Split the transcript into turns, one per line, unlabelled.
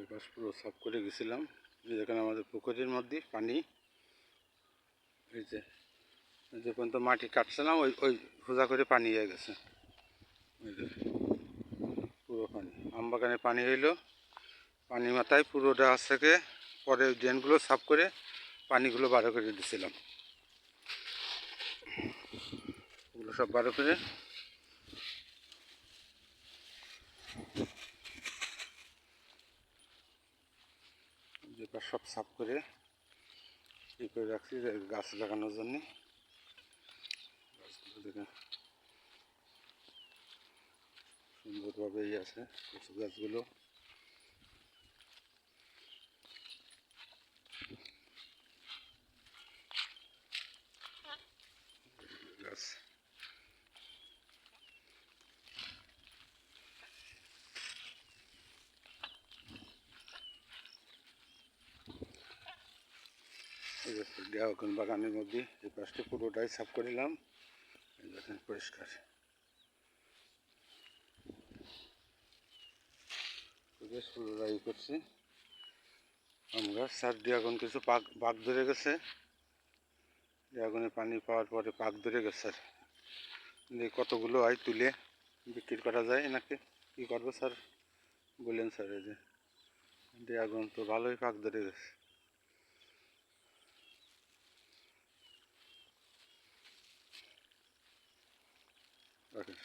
এপাশ পুরো সাফ করে গেছিলাম। এই যেখানে আমাদের পুকুরের মধ্যে পানি, এই যে পর্যন্ত মাটি কাটছিলাম ওই ওই সোজা করে পানি হয়ে গেছে। এই যে পুরো পানি আমবাগানে পানি হইলো, পানি মাথায় পুরোটা থেকে পরে ড্রেনগুলো সাফ করে পানিগুলো বার করে দিয়েছিলাম। ওগুলো সব বার করে যেটা সব সাফ করে ই করে রাখছি গাছ লাগানোর জন্যে। গাছগুলো দেখে সুন্দরভাবেই আছে কচু গাছগুলো। গাছ ড্রাগন বাগানের মধ্যে এই পাশটা পুরোটাই সাফ করিলাম। এই দেখেন পরিষ্কার বেশ পুরোটাই করছি আম গাছ। আর ড্রাগন কিছু পাক ধরে গেছে, ড্রাগনে পানি পাওয়ার পরে পাক ধরে গেছে। আর কতগুলো হয় তুলে বিক্রি করা যায় নাকি কী করবো স্যার বললেন? স্যার এই যে ড্রাগন তো ভালোই পাক ধরে গেছে। রাখেন,